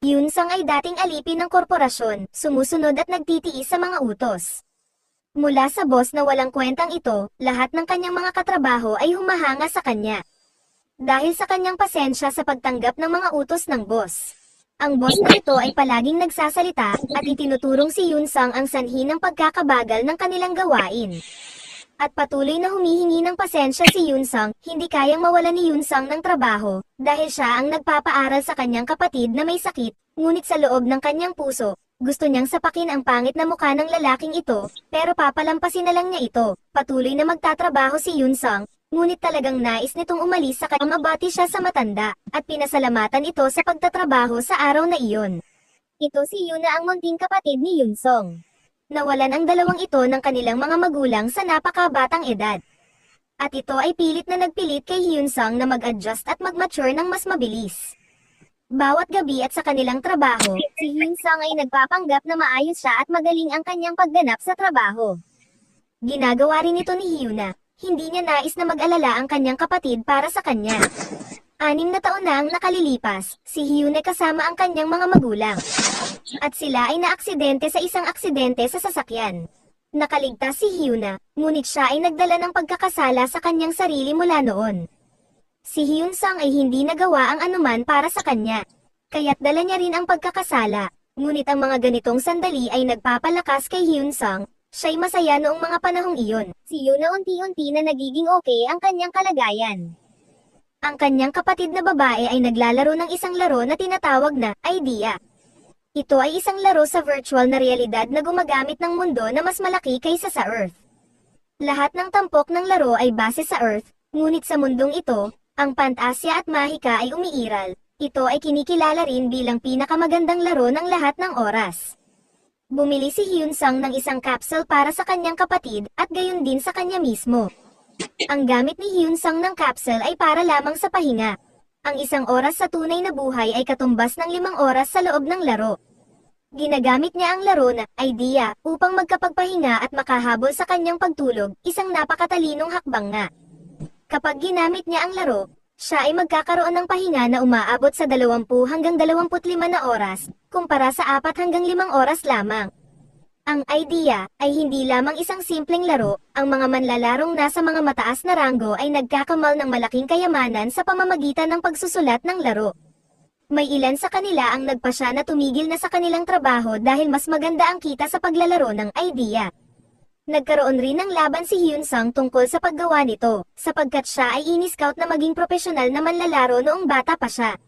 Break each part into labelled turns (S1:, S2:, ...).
S1: Hyun-sung ay dating alipin ng korporasyon, sumusunod at nagtitiis sa mga utos. Mula sa boss na walang kwentang ito, lahat ng kanyang mga katrabaho ay humahanga sa kanya. Dahil sa kanyang pasensya sa pagtanggap ng mga utos ng boss. Ang boss na ito ay palaging nagsasalita, at itinuturong si Hyun-sung ang sanhi ng pagkakabagal ng kanilang gawain. At patuloy na humihingi ng pasensya si Hyun-sung, hindi kayang mawala ni Hyun-sung ng trabaho, dahil siya ang nagpapaaral sa kanyang kapatid na may sakit, ngunit sa loob ng kanyang puso, gusto niyang sapakin ang pangit na mukha ng lalaking ito, pero papalampasin na lang niya ito. Patuloy na magtatrabaho si Hyun-sung, ngunit talagang nais nitong umalis sa kanyang mabati siya sa matanda, at pinasalamatan ito sa pagtatrabaho sa araw na iyon. Ito si Yuna ang munting kapatid ni Hyun-sung. Nawalan ang dalawang ito ng kanilang mga magulang sa napakabatang edad. At ito ay pilit na nagpilit kay Hyun-sung na mag-adjust at mag-mature ng mas mabilis. Bawat gabi at sa kanilang trabaho, si Hyun-sung ay nagpapanggap na maayos siya at magaling ang kanyang pagganap sa trabaho. Ginagawa rin ito ni Hyuna, hindi niya nais na mag-alala ang kanyang kapatid para sa kanya. 6 na taon na ang nakalilipas, si Hyuna kasama ang kanyang mga magulang. At sila ay naaksidente sa isang aksidente sa sasakyan. Nakaligtas si Hyuna, ngunit siya ay nagdala ng pagkakasala sa kanyang sarili mula noon. Si Hyun-sung ay hindi nagawa ang anuman para sa kanya. Kaya't dala niya rin ang pagkakasala, ngunit ang mga ganitong sandali ay nagpapalakas kay Hyun-sung. Siya'y masaya noong mga panahong iyon. Si Hyuna unti-unti na nagiging okay ang kanyang kalagayan. Ang kanyang kapatid na babae ay naglalaro ng isang laro na tinatawag na Idea. Ito ay isang laro sa virtual na realidad na gumagamit ng mundo na mas malaki kaysa sa Earth. Lahat ng tampok ng laro ay base sa Earth, ngunit sa mundong ito, ang pantasya at mahika ay umiiral. Ito ay kinikilala rin bilang pinakamagandang laro ng lahat ng oras. Bumili si Hyun-sung ng isang capsule para sa kanyang kapatid at gayon din sa kanya mismo. Ang gamit ni Hyun-sung ng capsule ay para lamang sa pahinga. Ang 1 oras sa tunay na buhay ay katumbas ng 5 oras sa loob ng laro. Ginagamit niya ang laro na Idea upang magkapagpahinga at makahabol sa kanyang pagtulog, isang napakatalinong hakbang nga. Kapag ginamit niya ang laro, siya ay magkakaroon ng pahinga na umaabot sa 20 hanggang 25 na oras, kumpara sa 4 hanggang 5 oras lamang. Ang Idea ay hindi lamang isang simpleng laro, ang mga manlalarong nasa mga mataas na ranggo ay nagkakamal ng malaking kayamanan sa pamamagitan ng pagsusulat ng laro. May ilan sa kanila ang nagpasya na tumigil na sa kanilang trabaho dahil mas maganda ang kita sa paglalaro ng Idea. Nagkaroon rin ng laban si Hyun-sung tungkol sa paggawa nito, sapagkat siya ay ini-scout na maging profesional na manlalaro noong bata pa siya.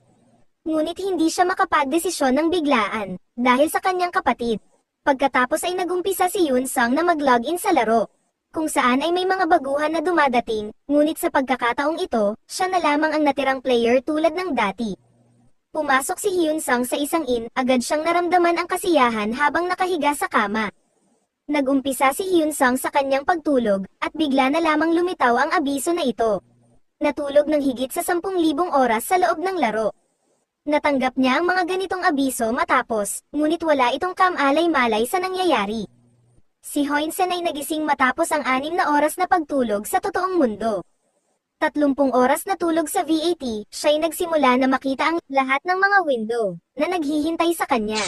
S1: Ngunit hindi siya makapagdesisyon ng biglaan, dahil sa kanyang kapatid. Pagkatapos ay nagumpisa si Hyun-sung na mag-login sa laro, kung saan ay may mga baguhan na dumadating, ngunit sa pagkakataong ito, siya na lamang ang natirang player tulad ng dati. Pumasok si Hyun-sung sa isang inn, agad siyang naramdaman ang kasiyahan habang nakahiga sa kama. Nagumpisa si Hyun-sung sa kanyang pagtulog, at bigla na lamang lumitaw ang abiso na ito. Natulog ng higit sa 10,000 oras sa loob ng laro. Natanggap niya ang mga ganitong abiso matapos, ngunit wala itong kamalay-malay sa nangyayari. Si Hyun-sung ay nagising matapos ang 6 na oras na pagtulog sa totoong mundo. 30 oras na tulog sa VAT, siya'y nagsimula na makita ang lahat ng mga window na naghihintay sa kanya.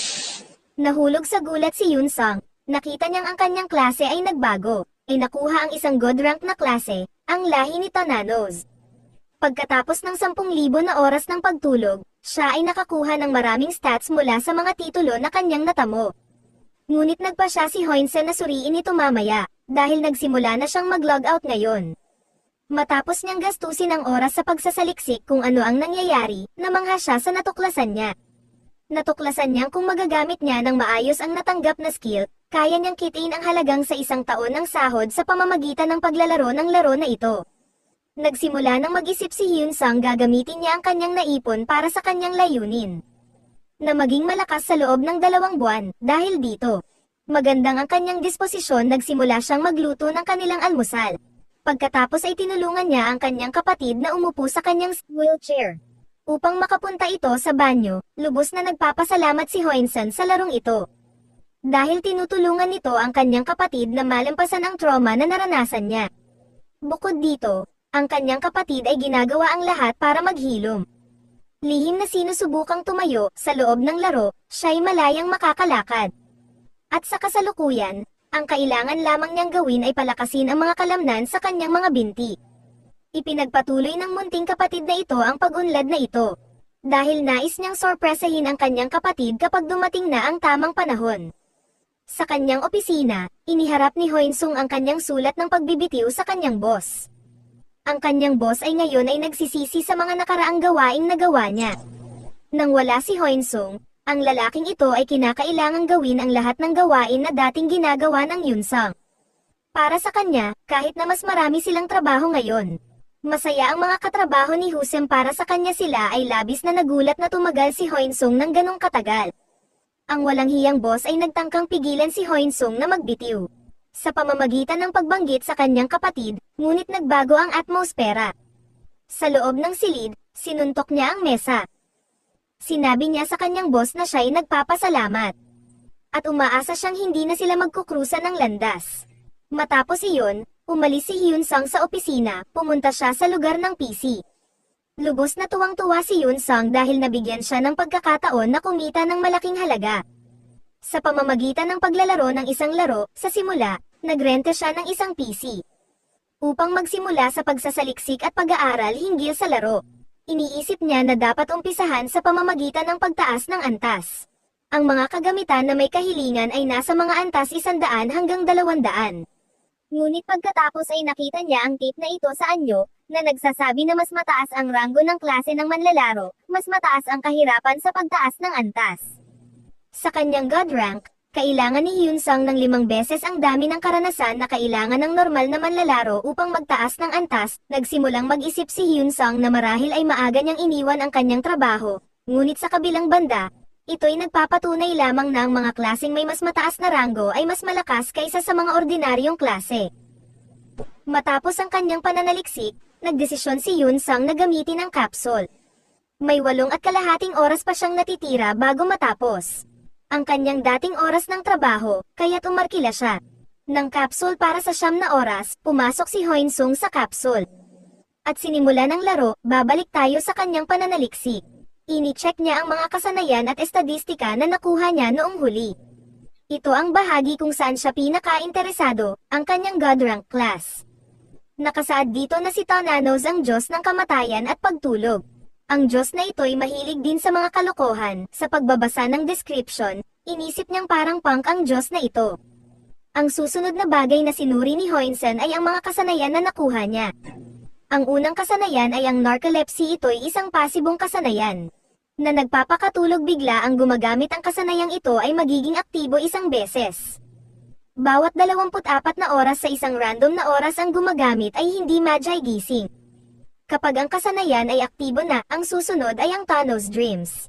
S1: Nahulog sa gulat si Hyun-sung, nakita niyang ang kanyang klase ay nagbago, ay nakuha ang isang god rank na klase, ang lahi ni Tananos. Pagkatapos ng 10,000 na oras ng pagtulog, siya ay nakakuha ng maraming stats mula sa mga titulo na kanyang natamo. Ngunit nagpa siya si Hyun-sung na suriin ito mamaya, dahil nagsimula na siyang mag-logout ngayon. Matapos niyang gastusin ang oras sa pagsasaliksik kung ano ang nangyayari, namangha siya sa natuklasan niya. Natuklasan niyang kung magagamit niya ng maayos ang natanggap na skill, kaya niyang kitain ang halagang sa 1 taon ng sahod sa pamamagitan ng paglalaro ng laro na ito. Nagsimula nang mag-isip si Hyun-sung gagamitin niya ang kanyang naipon para sa kanyang layunin. Na maging malakas sa loob ng 2 buwan, dahil dito. Magandang ang kanyang disposisyon, nagsimula siyang magluto ng kanilang almusal. Pagkatapos ay tinulungan niya ang kanyang kapatid na umupo sa kanyang wheelchair. Upang makapunta ito sa banyo, lubos na nagpapasalamat si Hyun-sung sa larong ito. Dahil tinutulungan nito ang kanyang kapatid na malampasan ang trauma na naranasan niya. Bukod dito, ang kanyang kapatid ay ginagawa ang lahat para maghilom. Lihim na sinusubukang tumayo, sa loob ng laro, siya'y malayang makakalakad. At sa kasalukuyan, ang kailangan lamang niyang gawin ay palakasin ang mga kalamnan sa kanyang mga binti. Ipinagpatuloy ng munting kapatid na ito ang pag-unlad na ito. Dahil nais niyang sorpresahin ang kanyang kapatid kapag dumating na ang tamang panahon. Sa kanyang opisina, iniharap ni Hoinsung ang kanyang sulat ng pagbibitiw sa kanyang boss. Ang kanyang boss ay ngayon ay nagsisisi sa mga nakaraang gawaing nagawa niya. Nang wala si Hoinsung, ang lalaking ito ay kinakailangang gawin ang lahat ng gawain na dating ginagawa ng Yunsang. Para sa kanya, kahit na mas marami silang trabaho ngayon. Masaya ang mga katrabaho ni Husem para sa kanya sila ay labis na nagulat na tumagal si Hoinsung ng ganong katagal. Ang walang hiyang boss ay nagtangkang pigilan si Hoinsung na magbitiw. Sa pamamagitan ng pagbanggit sa kanyang kapatid, ngunit nagbago ang atmosfera. Sa loob ng silid, sinuntok niya ang mesa. Sinabi niya sa kanyang boss na siya'y nagpapasalamat. At umaasa siyang hindi na sila magkukrusa ng landas. Matapos iyon, umalis si Hyunsung sa opisina, pumunta siya sa lugar ng PC. Lubos na tuwang-tuwa si Hyunsung dahil nabigyan siya ng pagkakataon na kumita ng malaking halaga. Sa pamamagitan ng paglalaro ng isang laro, sa simula, nagrente siya ng isang PC. Upang magsimula sa pagsasaliksik at pag-aaral hinggil sa laro. Iniisip niya na dapat umpisahan sa pamamagitan ng pagtaas ng antas. Ang mga kagamitan na may kahilingan ay nasa mga antas 100 hanggang 200. Ngunit pagkatapos ay nakita niya ang tape na ito sa anyo, na nagsasabi na mas mataas ang ranggo ng klase ng manlalaro, mas mataas ang kahirapan sa pagtaas ng antas. Sa kanyang God rank, kailangan ni Hyunsung ng 5 beses ang dami ng karanasan na kailangan ng normal na manlalaro upang magtaas ng antas. Nagsimulang mag-isip si Hyunsung na marahil ay maaga niyang iniwan ang kanyang trabaho, ngunit sa kabilang banda, ito'y nagpapatunay lamang na ang mga klaseng may mas mataas na ranggo ay mas malakas kaysa sa mga ordinaryong klase. Matapos ang kanyang pananaliksik, nagdesisyon si Hyunsung na gamitin ang capsule. May 8.5 oras pa siyang natitira bago matapos ang kanyang dating oras ng trabaho, kaya't umarkila siya ng capsule para sa 9 na oras. Pumasok si Hoinsung sa capsule at sinimula ng laro. Babalik tayo sa kanyang pananaliksik. Ini-check niya ang mga kasanayan at estadistika na nakuha niya noong huli. Ito ang bahagi kung saan siya pinaka-interesado, ang kanyang God rank class. Nakasaad dito na si Tananos ang Diyos ng kamatayan at pagtulog. Ang Diyos na ito'y mahilig din sa mga kalokohan. Sa pagbabasa ng description, inisip niyang parang punk ang Diyos na ito. Ang susunod na bagay na sinuri ni Hoinsen ay ang mga kasanayan na nakuha niya. Ang unang kasanayan ay ang narcolepsy. Ito'y isang pasibong kasanayan na nagpapakatulog bigla. Ang gumagamit ang kasanayang ito ay magiging aktibo 1 beses. Bawat 24 na oras sa isang random na oras ang gumagamit ay hindi magi gising. Kapag ang kasanayan ay aktibo na, ang susunod ay ang Thanos Dreams.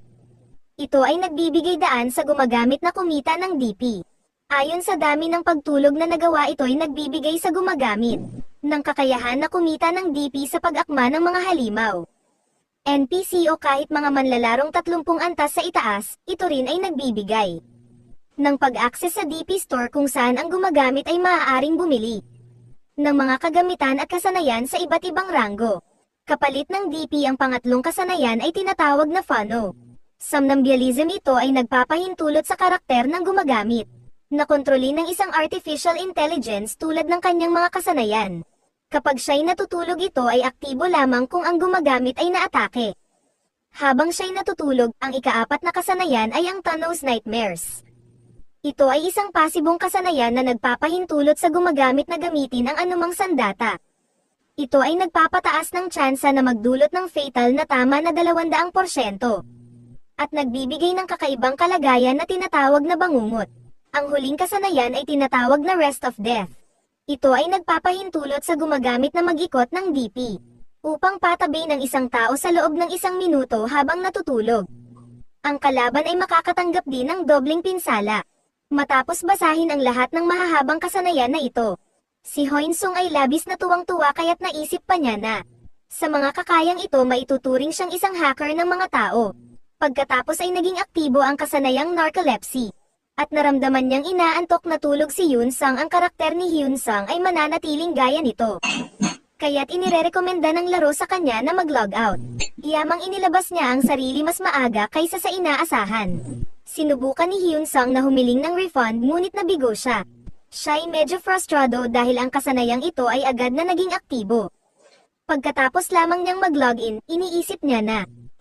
S1: Ito ay nagbibigay daan sa gumagamit na kumita ng DP. Ayon sa dami ng pagtulog na nagawa, ito'y nagbibigay sa gumagamit ng kakayahan na kumita ng DP sa pag-akma ng mga halimaw. NPC o kahit mga manlalarong 30 antas sa itaas, ito rin ay nagbibigay ng pag-access sa DP store kung saan ang gumagamit ay maaaring bumili ng mga kagamitan at kasanayan sa iba't ibang ranggo. Kapalit ng DP, ang pangatlong kasanayan ay tinatawag na Fano. Somnambulism. Ito ay nagpapahintulot sa karakter ng gumagamit na kontrolin ng isang artificial intelligence tulad ng kanyang mga kasanayan. Kapag siya'y natutulog, ito ay aktibo lamang kung ang gumagamit ay naatake. Habang siya'y natutulog, ang ika-4 na kasanayan ay ang Thanos Nightmares. Ito ay isang pasibong kasanayan na nagpapahintulot sa gumagamit na gamitin ang anumang sandata. Ito ay nagpapataas ng tsansa na magdulot ng fatal na tama na 200%. At nagbibigay ng kakaibang kalagayan na tinatawag na bangungot. Ang huling kasanayan ay tinatawag na Rest of Death. Ito ay nagpapahintulot sa gumagamit na mag-ikot ng DP upang patabi ng isang tao sa loob ng 1 minuto habang natutulog. Ang kalaban ay makakatanggap din ng dobleng pinsala matapos basahin ang lahat ng mahahabang kasanayan na ito. Si Hoinsung ay labis na tuwang-tuwa kaya't naisip pa niya na sa mga kakayang ito maituturing siyang isang hacker ng mga tao. Pagkatapos ay naging aktibo ang kasanayang narcolepsy. At naramdaman niyang inaantok na tulog si Hyunsung. Ang karakter ni Hyunsung ay mananatiling gaya nito. kaya't inirerekomenda ng laro sa kanya na mag-log out. Yamang inilabas niya ang sarili mas maaga kaysa sa inaasahan. Sinubukan ni Hyun-sung na humiling ng refund ngunit nabigo siya. Siya ay medyo frustrado dahil ang kasanayang ito ay agad na naging aktibo. Pagkatapos lamang niyang mag-login, iniisip niya na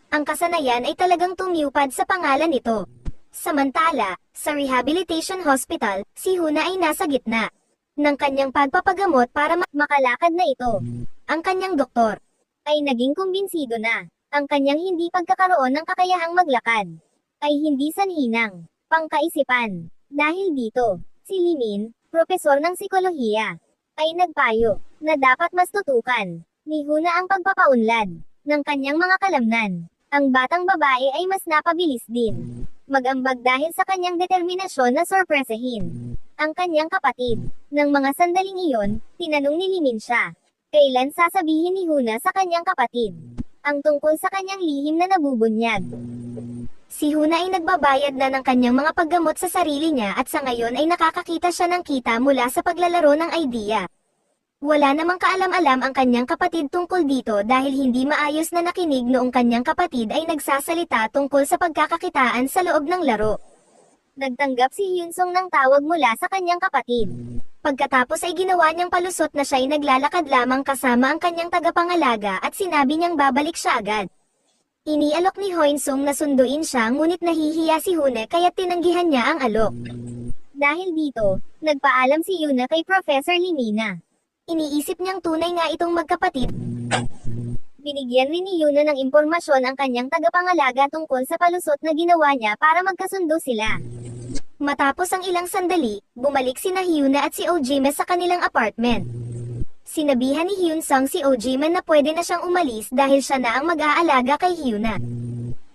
S1: ang kasanayan ay talagang tumiyupad sa pangalan nito. Samantala, sa rehabilitation hospital, si Huna ay nasa gitna ng kanyang pagpapagamot para makalakad na ito. Ang kanyang doktor ay naging kumbinsido na ang kanyang hindi pagkakaroon ng kakayahang maglakad ay hindi sanhi ng pangkaisipan. Dahil dito, si Limin, propesor ng psikolohiya, ay nagpayo na dapat mas tutukan ni Huna ang pagpapaunlad ng kanyang mga kalamnan. Ang batang babae ay mas napabilis din mag-ambag dahil sa kanyang determinasyon na sorpresahin ang kanyang kapatid. Nang mga sandaling iyon, tinanong ni Limin siya, kailan sasabihin ni Huna sa kanyang kapatid ang tungkol sa kanyang lihim na nabubunyag. Si Huna ay nagbabayad na ng kanyang mga paggamot sa sarili niya at sa ngayon ay nakakakita siya ng kita mula sa paglalaro ng idea. Wala namang kaalam-alam ang kanyang kapatid tungkol dito dahil hindi maayos na nakinig noong kanyang kapatid ay nagsasalita tungkol sa pagkakakitaan sa loob ng laro. Nagtanggap si Hyun-sung ng tawag mula sa kanyang kapatid. Pagkatapos ay ginawa niyang palusot na siya ay naglalakad lamang kasama ang kanyang tagapangalaga at sinabi niyang babalik siya agad. Inialok ni Hyun-sung na sunduin siya ngunit nahihiya si Huna kaya tinanggihan niya ang alok. Dahil dito, nagpaalam si Yuna kay Professor Limina. Iniisip niyang tunay nga itong magkapatid. Binigyan rin ni Yuna ng impormasyon ang kanyang tagapangalaga tungkol sa palusot na ginawa niya para magkasundo sila. Matapos ang ilang sandali, bumalik sina Hyuna at si Ojima sa kanilang apartment. Sinabihan ni Hyun-sung si Ojima na pwede na siyang umalis dahil siya na ang mag-aalaga kay Hyuna.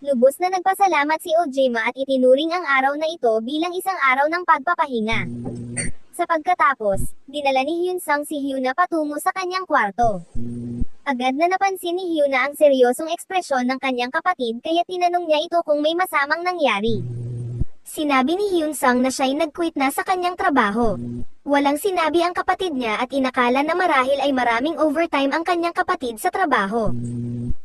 S1: Lubos na nagpasalamat si Ojima at itinuring ang araw na ito bilang isang araw ng pagpapahinga. Sa pagkatapos, dinala ni Hyun-sung si Hyuna patungo sa kanyang kwarto. Agad na napansin ni Hyuna ang seryosong ekspresyon ng kanyang kapatid kaya tinanong niya ito kung may masamang nangyari. Sinabi ni Hyun-sung na siya'y nag-quit na sa kanyang trabaho. Walang sinabi ang kapatid niya at inakala na marahil ay maraming overtime ang kanyang kapatid sa trabaho.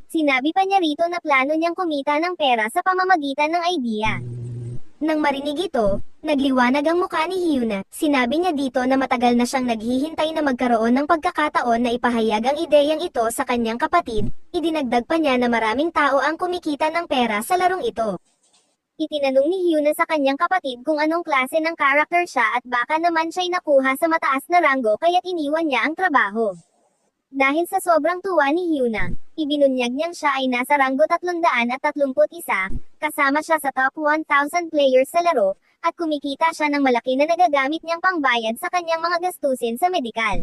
S1: Sinabi pa niya rito na plano niyang kumita ng pera sa pamamagitan ng idea. Nang marinig ito, nagliwanag ang mukha ni Hyuna. Sinabi niya dito na matagal na siyang naghihintay na magkaroon ng pagkakataon na ipahayag ang ideyang ito sa kanyang kapatid. Idinagdag pa niya na maraming tao ang kumikita ng pera sa larong ito. Itinanong ni Hyuna sa kanyang kapatid kung anong klase ng karakter siya at baka naman siya'y nakuha sa mataas na ranggo kaya't iniwan niya ang trabaho. Dahil sa sobrang tuwa ni Hyuna, ibinunyag niyang siya ay nasa ranggo 331, kasama siya sa top 1,000 players sa laro, at kumikita siya ng malaki na nagagamit niyang pangbayad sa kanyang mga gastusin sa medikal.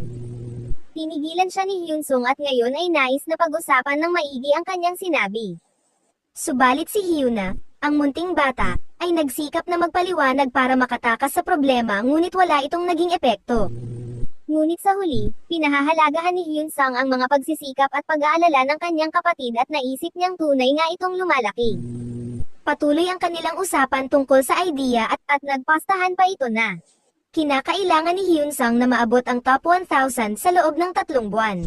S1: Tinigilan siya ni Hyun-sung at ngayon ay nais na pag-usapan ng maigi ang kanyang sinabi. Subalit si Hyuna, ang munting bata, ay nagsikap na magpaliwanag para makatakas sa problema ngunit wala itong naging epekto. Ngunit sa huli, pinahahalagahan ni Hyun-sung ang mga pagsisikap at pag-aalala ng kanyang kapatid at naisip niyang tunay nga itong lumalaki. Patuloy ang kanilang usapan tungkol sa idea at nagpastahan pa ito na kinakailangan ni Hyun-sung na maabot ang top 1,000 sa loob ng 3 buwan.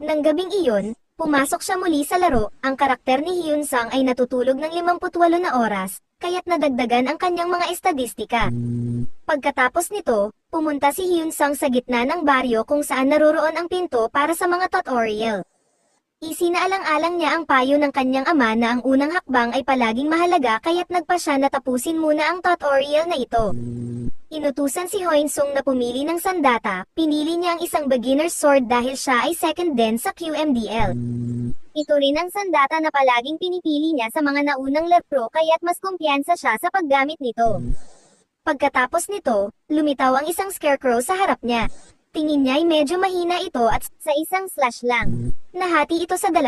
S1: Nang gabing iyon, pumasok siya muli sa laro. Ang karakter ni Hyun-sung ay natutulog ng 58 na oras, kaya't nadagdagan ang kanyang mga estadistika. Pagkatapos nito, pumunta si Hyun-sung sa gitna ng baryo kung saan naroroon ang pinto para sa mga tutorial. Isinaalang-alang niya ang payo ng kanyang ama na ang unang hakbang ay palaging mahalaga kaya't nagpa siya na tapusin muna ang tutorial na ito. Inutusan si Hyun-sung na pumili ng sandata, pinili niya ang isang beginner's sword dahil siya ay second din sa QMDL. Ito rin ang sandata na palaging pinipili niya sa mga naunang laro kaya't mas kumpiyansa siya sa paggamit nito. Pagkatapos nito, lumitaw ang isang scarecrow sa harap niya. Tingin niya ay medyo mahina ito at sa isang slash lang, nahati ito sa 2.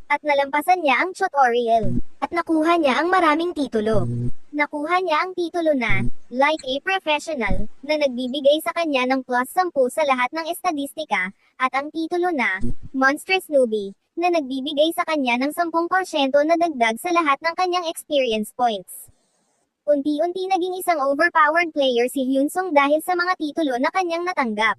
S1: At nalampasan niya ang tutorial. At nakuha niya ang maraming titulo. Nakuha niya ang titulo na, Like a Professional, na nagbibigay sa kanya ng plus 10 sa lahat ng estadistika, at ang titulo na, Monstrous Newbie, na nagbibigay sa kanya ng 10% na dagdag sa lahat ng kanyang experience points. Unti-unti naging isang overpowered player si Hyun-sung dahil sa mga titulo na kanyang natanggap.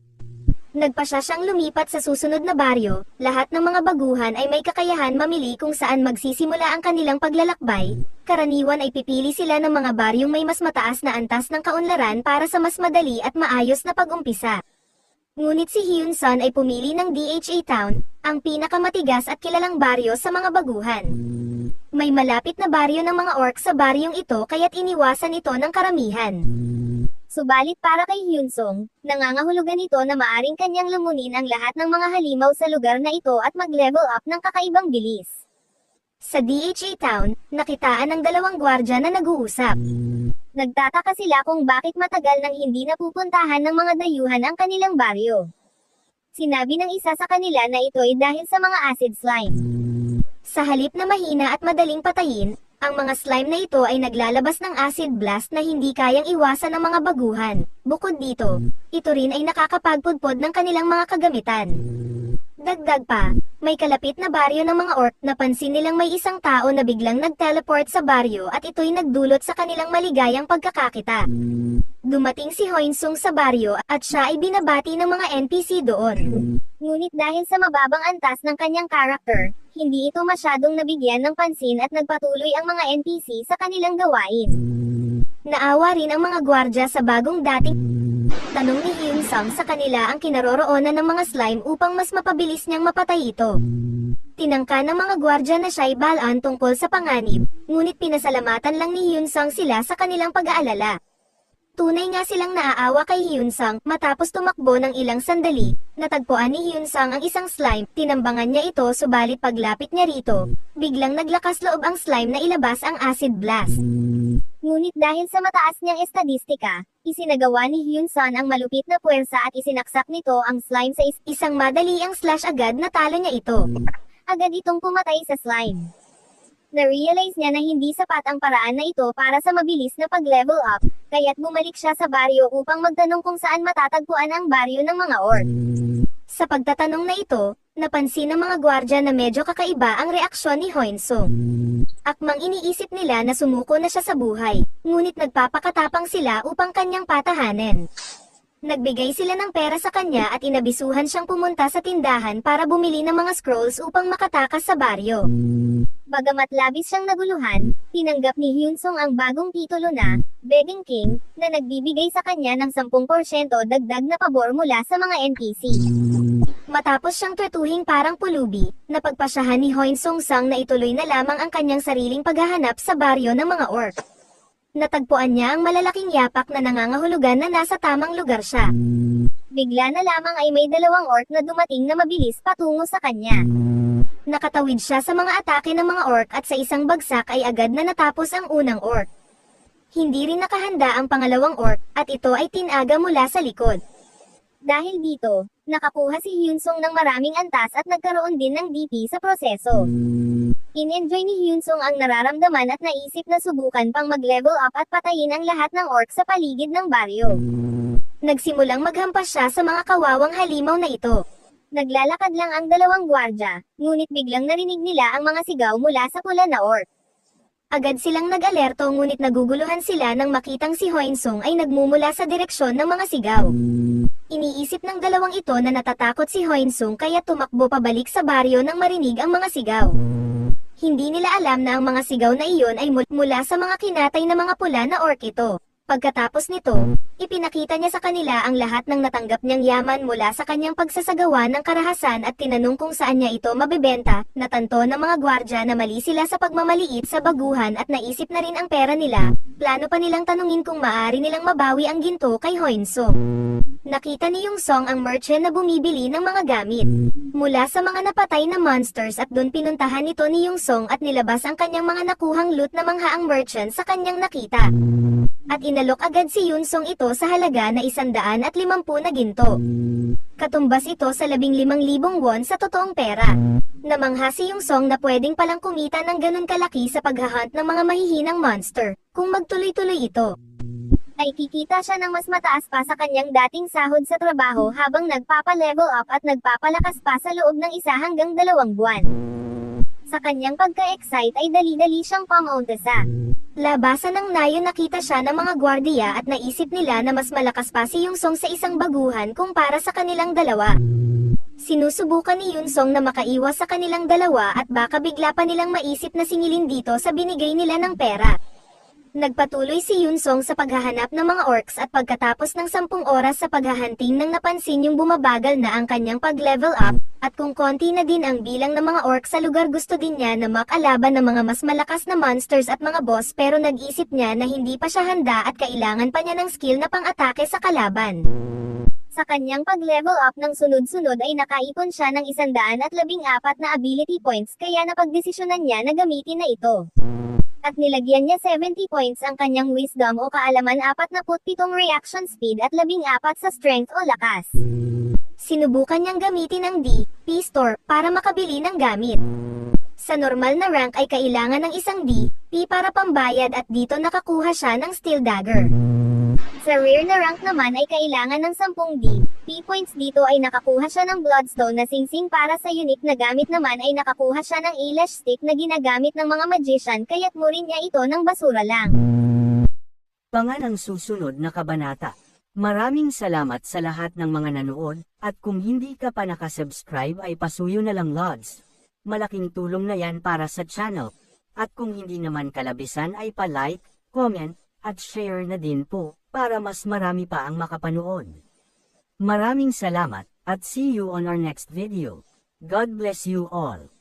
S1: Nagpa siya siyang lumipat sa susunod na baryo, lahat ng mga baguhan ay may kakayahan mamili kung saan magsisimula ang kanilang paglalakbay, karaniwan ay pipili sila ng mga baryong may mas mataas na antas ng kaunlaran para sa mas madali at maayos na pag-umpisa. Ngunit si Hyun-sun ay pumili ng DHA Town, ang pinakamatigas at kilalang baryo sa mga baguhan. May malapit na baryo ng mga orc sa baryong ito kaya't iniwasan ito ng karamihan. Subalit para kay Hyun-sung, nangangahulugan ito na maaring kanyang lumunin ang lahat ng mga halimaw sa lugar na ito at mag-level up ng kakaibang bilis. Sa DHA Town, nakitaan ang dalawang gwardya na nag-uusap. Nagtataka sila kung bakit matagal nang hindi napupuntahan ng mga dayuhan ang kanilang baryo. Sinabi ng isa sa kanila na ito ay dahil sa mga acid slime. Sa halip na mahina at madaling patayin, ang mga slime na ito ay naglalabas ng acid blast na hindi kayang iwasan ng mga baguhan. Bukod dito, ito rin ay nakakapagpudpod ng kanilang mga kagamitan. Dagdag pa, may kalapit na baryo ng mga orc, napansin nilang may isang tao na biglang nag-teleport sa baryo at ito'y nagdulot sa kanilang maligayang pagkakakita. Dumating si Hyun-sung sa baryo at siya ay binabati ng mga NPC doon. Ngunit dahil sa mababang antas ng kanyang karakter, hindi ito masyadong nabigyan ng pansin at nagpatuloy ang mga NPC sa kanilang gawain. Naawa rin ang mga gwardya sa bagong dating tanong ni Hyun-sung sa kanila ang kinaroroonan ng mga slime upang mas mapabilis niyang mapatay ito. Tinangka ng mga gwardya na siya'y balaan tungkol sa panganib, ngunit pinasalamatan lang ni Hyun-sung sila sa kanilang pag-aalala. Tunay nga silang naaawa kay Hyun-sung, matapos tumakbo ng ilang sandali, natagpuan ni Hyun-sung ang isang slime, tinambangan niya ito subalit paglapit niya rito, biglang naglakas loob ang slime na ilabas ang acid blast. Ngunit dahil sa mataas niyang estadistika, isinagawa ni Hyun-sun ang malupit na puwersa at isinaksak nito ang slime sa isang madaliang slash agad na talo niya ito. Agad itong pumatay sa slime. Na-realize niya na hindi sapat ang paraan na ito para sa mabilis na pag-level up, kaya't bumalik siya sa baryo upang magtanong kung saan matatagpuan ang baryo ng mga orc. Sa pagtatanong na ito, napansin ng mga gwardya na medyo kakaiba ang reaksyon ni Hyun-sung. Akmang iniisip nila na sumuko na siya sa buhay, ngunit nagpapakatapang sila upang kanyang patahanin. Nagbigay sila ng pera sa kanya at inabisuhan siyang pumunta sa tindahan para bumili ng mga scrolls upang makatakas sa baryo. Bagamat labis siyang naguluhan, tinanggap ni Hyun-sung ang bagong titulo na Begging King, na nagbibigay sa kanya ng 10% dagdag na pabor mula sa mga NPC. Matapos siyang tratuhing parang pulubi, napagpasyahan ni Hyun-sung na ituloy na lamang ang kanyang sariling paghahanap sa baryo ng mga orc. Natagpuan niya ang malalaking yapak na nangangahulugan na nasa tamang lugar siya. Bigla na lamang ay may dalawang orc na dumating na mabilis patungo sa kanya. Nakatawid siya sa mga atake ng mga orc at sa isang bagsak ay agad na natapos ang unang orc. Hindi rin nakahanda ang pangalawang orc at ito ay tinaga mula sa likod. Dahil dito, nakakuha si Hyun-sung ng maraming antas at nagkaroon din ng DP sa proseso. In-enjoy ni Hyun-sung ang nararamdaman at naisip na subukan pang mag-level up at patayin ang lahat ng orc sa paligid ng baryo. Nagsimulang maghampas siya sa mga kawawang halimaw na ito. Naglalakad lang ang dalawang gwardya, ngunit biglang narinig nila ang mga sigaw mula sa pula na orc. Agad silang nag-alerto ngunit naguguluhan sila nang makitang si Hyun-sung ay nagmumula sa direksyon ng mga sigaw. Iniisip ng dalawang ito na natatakot si Hyun-sung kaya tumakbo pabalik sa baryo nang marinig ang mga sigaw. Hindi nila alam na ang mga sigaw na iyon ay mula sa mga kinatay na mga pula na orc ito. Pagkatapos nito, ipinakita niya sa kanila ang lahat ng natanggap niyang yaman mula sa kanyang pagsasagawa ng karahasan at tinanong kung saan niya ito mabebenta. Natanto ng mga gwardya na mali sila sa pagmamaliit sa baguhan at naisip na rin ang pera nila. Plano pa nilang tanungin kung maaari nilang mabawi ang ginto kay Hyun-sung. Nakita ni Yung-sung ang merchant na bumibili ng mga gamit mula sa mga napatay na monsters at doon pinuntahan nito ni Yung-sung at nilabas ang kanyang mga nakuhang loot na manghaang merchant sa kanyang nakita. At inalok agad si Yung-sung ito sa halaga na 150 na ginto. Katumbas ito sa 15,000 won sa totoong pera. Namangha si Yung-sung na pwedeng palang kumita ng ganun kalaki sa paghahunt ng mga mahihinang monster, kung magtuloy-tuloy ito. Ay kikita siya ng mas mataas pa sa kanyang dating sahod sa trabaho habang nagpapa-level up at nagpapalakas pa sa loob ng 1 hanggang 2 buwan. Sa kanyang pagka-excite ay dali-dali siyang pamauntasa. Labasan ng Nayo nakita siya ng mga gwardiya at naisip nila na mas malakas pa si Yunsong sa isang baguhan kumpara sa kanilang dalawa. Sinusubukan ni Yunsong na makaiwas sa kanilang dalawa at baka bigla pa nilang maisip na singilin dito sa binigay nila ng pera. Nagpatuloy si Yunsong sa paghahanap ng mga orcs at pagkatapos ng 10 oras sa paghahunting nang napansin yung bumabagal na ang kanyang pag-level up, at kung konti na din ang bilang ng mga orcs sa lugar gusto din niya na makalaban ng mga mas malakas na monsters at mga boss pero nag-isip niya na hindi pa siya handa at kailangan pa niya ng skill na pang-atake sa kalaban. Sa kanyang pag-level up ng sunod-sunod ay nakaipon siya ng 114 na ability points kaya napagdesisyonan niya na gamitin na ito. At nilagyan niya 70 points ang kanyang wisdom o kaalaman 47 reaction speed at 14 sa strength o lakas. Sinubukan niyang gamitin ang D.P. Store para makabili ng gamit. Sa normal na rank ay kailangan ng isang D.P. para pambayad at dito nakakuha siya ng Steel Dagger. Sa rare na rank naman ay kailangan ng 10 D.P. points dito ay nakakuha siya ng Bloodstone na singsing para sa unique na gamit naman ay nakakuha siya ng Eyelash Stick na ginagamit ng mga magician kaya't murin niya ito ng basura lang.
S2: Abangan ang susunod na kabanata. Maraming salamat sa lahat ng mga nanood, at kung hindi ka pa nakasubscribe ay pasuyo na lang Lods. Malaking tulong na yan para sa channel. At kung hindi naman kalabisan ay pa-like, comment, at share na din po, para mas marami pa ang makapanood. Maraming salamat, at see you on our next video. God bless you all.